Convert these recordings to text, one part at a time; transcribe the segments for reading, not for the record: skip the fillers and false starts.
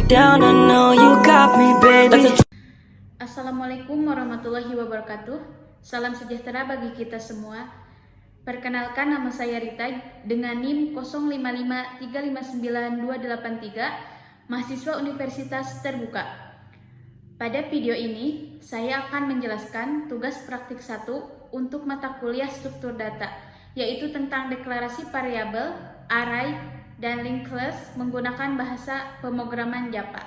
down, I know you got me, baby. Assalamualaikum warahmatullahi wabarakatuh. Salam sejahtera bagi kita semua. Perkenalkan, nama saya Rita dengan NIM 0553592283, mahasiswa Universitas Terbuka. Pada video ini, saya akan menjelaskan tugas praktik 1 untuk mata kuliah struktur data, yaitu tentang deklarasi variabel, array, dan linked list menggunakan bahasa pemrograman Java.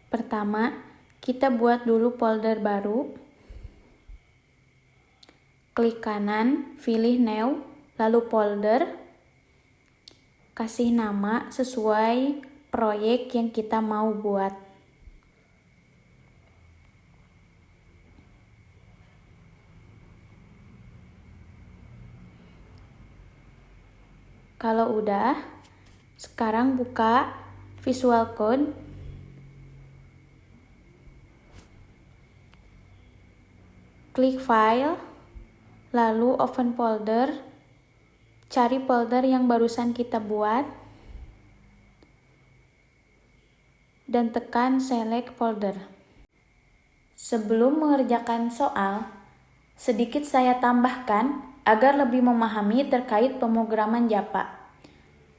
Pertama, kita buat dulu folder baru. Klik kanan, pilih New, lalu folder. Kasih nama sesuai proyek yang kita mau buat. Kalau udah, sekarang buka Visual Code. Klik File, lalu Open Folder. Cari folder yang barusan kita buat. Dan tekan Select Folder. Sebelum mengerjakan soal, sedikit saya tambahkan agar lebih memahami terkait pemrograman Java.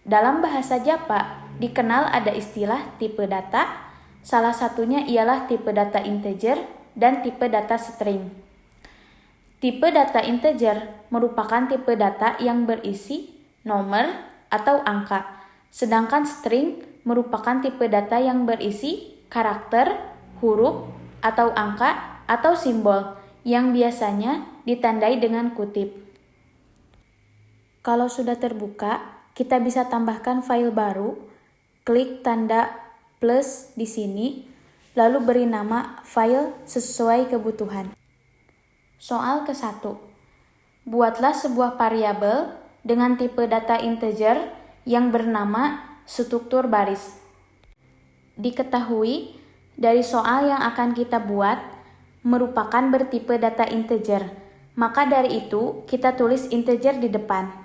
Dalam bahasa Java, dikenal ada istilah tipe data, salah satunya ialah tipe data integer dan tipe data string. Tipe data integer merupakan tipe data yang berisi nomor atau angka, sedangkan string merupakan tipe data yang berisi karakter, huruf, atau angka, atau simbol, yang biasanya ditandai dengan kutip. Kalau sudah terbuka, kita bisa tambahkan file baru, klik tanda plus di sini, lalu beri nama file sesuai kebutuhan. Soal ke-1. Buatlah sebuah variabel dengan tipe data integer yang bernama struktur baris. Diketahui dari soal yang akan kita buat merupakan bertipe data integer, maka dari itu kita tulis integer di depan.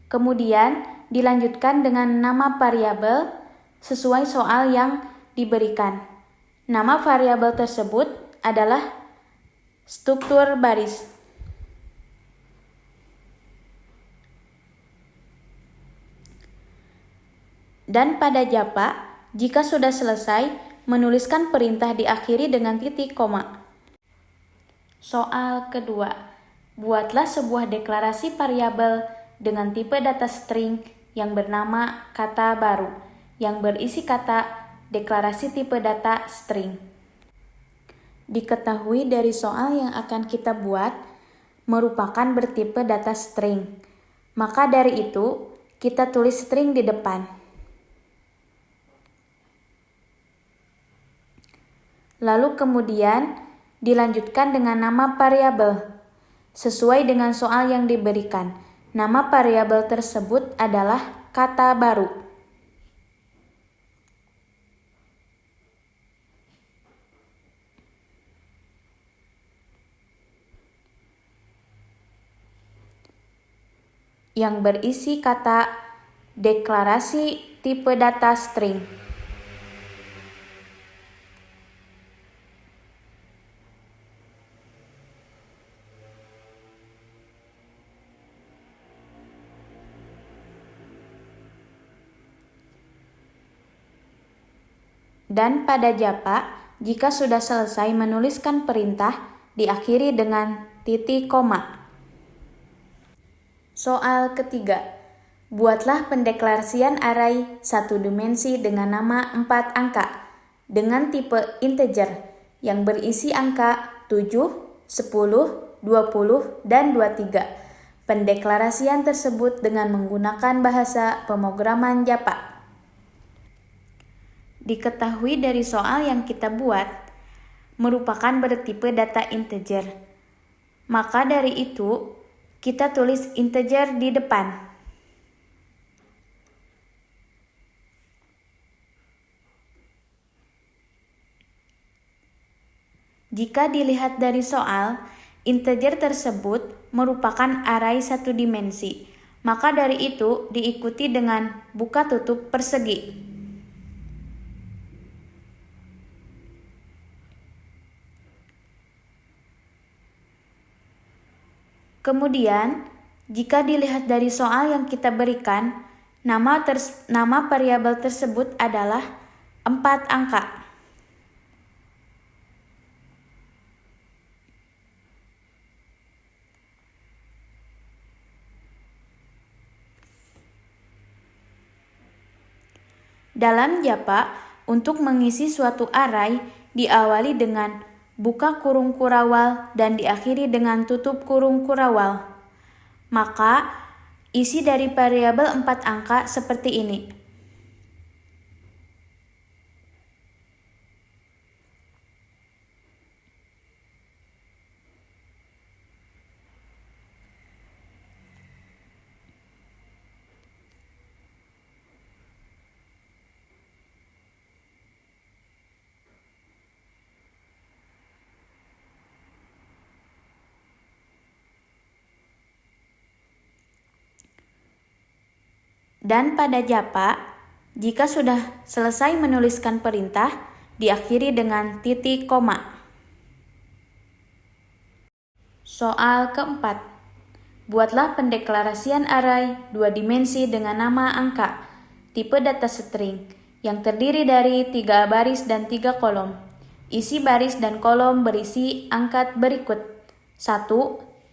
Kemudian dilanjutkan dengan nama variabel sesuai soal yang diberikan. Nama variabel tersebut adalah struktur baris. Dan pada Java, jika sudah selesai, menuliskan perintah diakhiri dengan titik koma. Soal kedua, buatlah sebuah deklarasi variabel dengan tipe data string yang bernama kata baru, yang berisi kata deklarasi tipe data string. Diketahui dari soal yang akan kita buat merupakan bertipe data string, maka dari itu kita tulis string di depan. Lalu kemudian dilanjutkan dengan nama variabel sesuai dengan soal yang diberikan. Nama variabel tersebut adalah kata baru. Yang berisi kata deklarasi tipe data string. Dan pada Java, jika sudah selesai menuliskan perintah, diakhiri dengan titik koma. Soal ketiga, buatlah pendeklarasian array satu dimensi dengan nama 4 angka dengan tipe integer yang berisi angka 7, 10, 20, dan 23. Pendeklarasian tersebut dengan menggunakan bahasa pemrograman Java. Diketahui dari soal yang kita buat merupakan bertipe data integer. Maka dari itu, kita tulis integer di depan. Jika dilihat dari soal, integer tersebut merupakan array satu dimensi, Maka dari itu diikuti dengan buka tutup persegi. Kemudian, jika dilihat dari soal yang kita berikan, nama variabel tersebut adalah 4 angka. Dalam Japa, untuk mengisi suatu array diawali dengan buka kurung kurawal dan diakhiri dengan tutup kurung kurawal. Maka, isi dari variabel 4 angka seperti ini. Dan pada Japa, jika sudah selesai menuliskan perintah, diakhiri dengan titik koma. Soal keempat. Buatlah pendeklarasian array 2 dimensi dengan nama angka, tipe data string, yang terdiri dari 3 baris dan 3 kolom. Isi baris dan kolom berisi angka berikut: 1,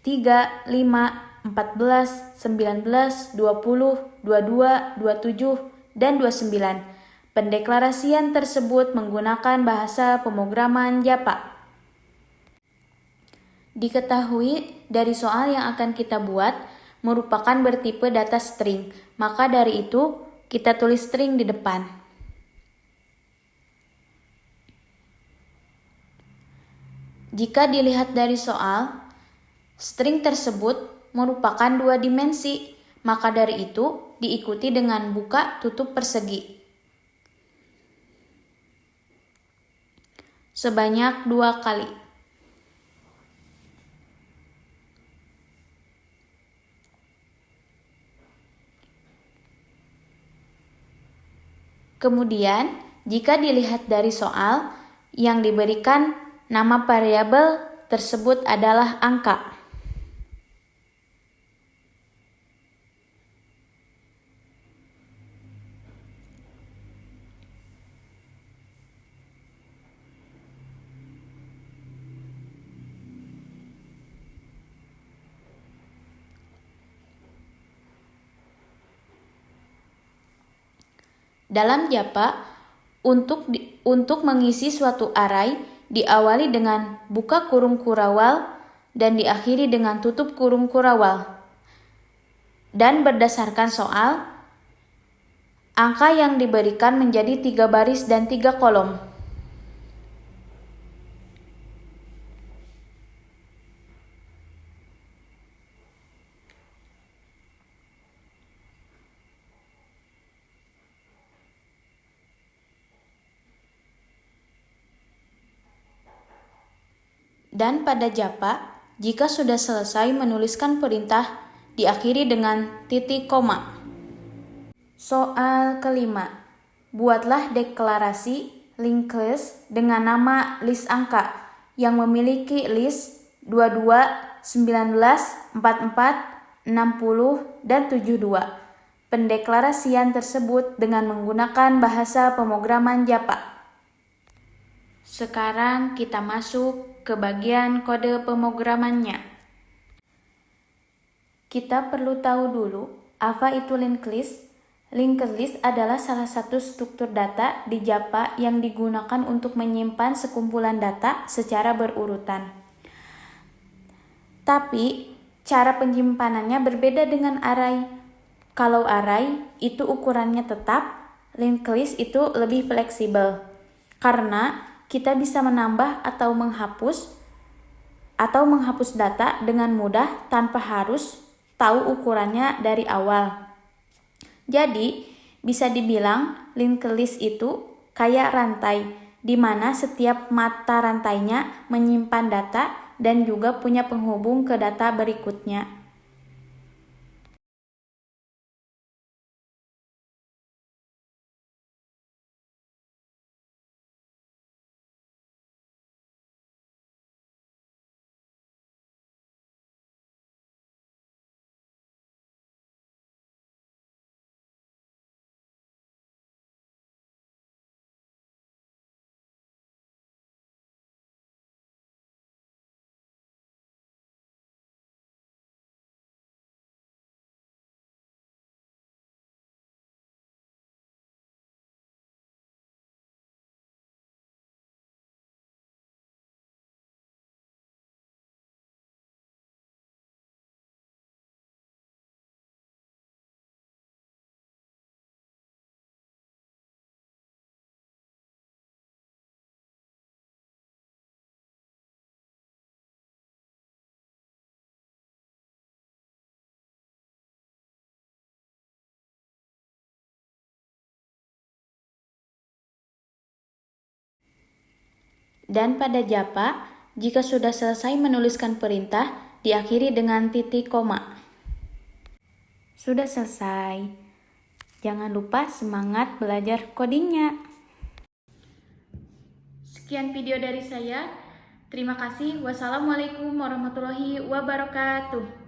3, 5, 14, 19, 20, 22, 27, dan 29. Pendeklarasian tersebut menggunakan bahasa pemrograman Japa. Diketahui dari soal yang akan kita buat merupakan bertipe data string, maka dari itu kita tulis string di depan. Jika dilihat dari soal, string tersebut merupakan 2 dimensi, maka dari itu diikuti dengan buka tutup persegi sebanyak 2 kali. Kemudian, jika dilihat dari soal yang diberikan nama variabel tersebut adalah angka. Dalam Japa, untuk mengisi suatu array diawali dengan buka kurung kurawal dan diakhiri dengan tutup kurung kurawal. Dan berdasarkan soal, angka yang diberikan menjadi 3 baris dan 3 kolom. Dan pada Japa, jika sudah selesai menuliskan perintah, diakhiri dengan titik koma. Soal kelima. Buatlah deklarasi linked list dengan nama list angka yang memiliki list 22, 19, 44, 60, dan 72. Pendeklarasian tersebut dengan menggunakan bahasa pemrograman Japa. Sekarang kita masuk ke bagian kode pemrogramannya. Kita perlu tahu dulu apa itu linked list. Linked list adalah salah satu struktur data di Japa yang digunakan untuk menyimpan sekumpulan data secara berurutan. Tapi cara penyimpanannya berbeda dengan array. Kalau array itu ukurannya tetap, linked list itu lebih fleksibel karena kita bisa menambah atau menghapus data dengan mudah tanpa harus tahu ukurannya dari awal. Jadi, bisa dibilang linked list itu kayak rantai, di mana setiap mata rantainya menyimpan data dan juga punya penghubung ke data berikutnya. Dan pada Japa, jika sudah selesai menuliskan perintah, diakhiri dengan titik koma. Sudah selesai. Jangan lupa semangat belajar codingnya. Sekian video dari saya. Terima kasih. Wassalamualaikum warahmatullahi wabarakatuh.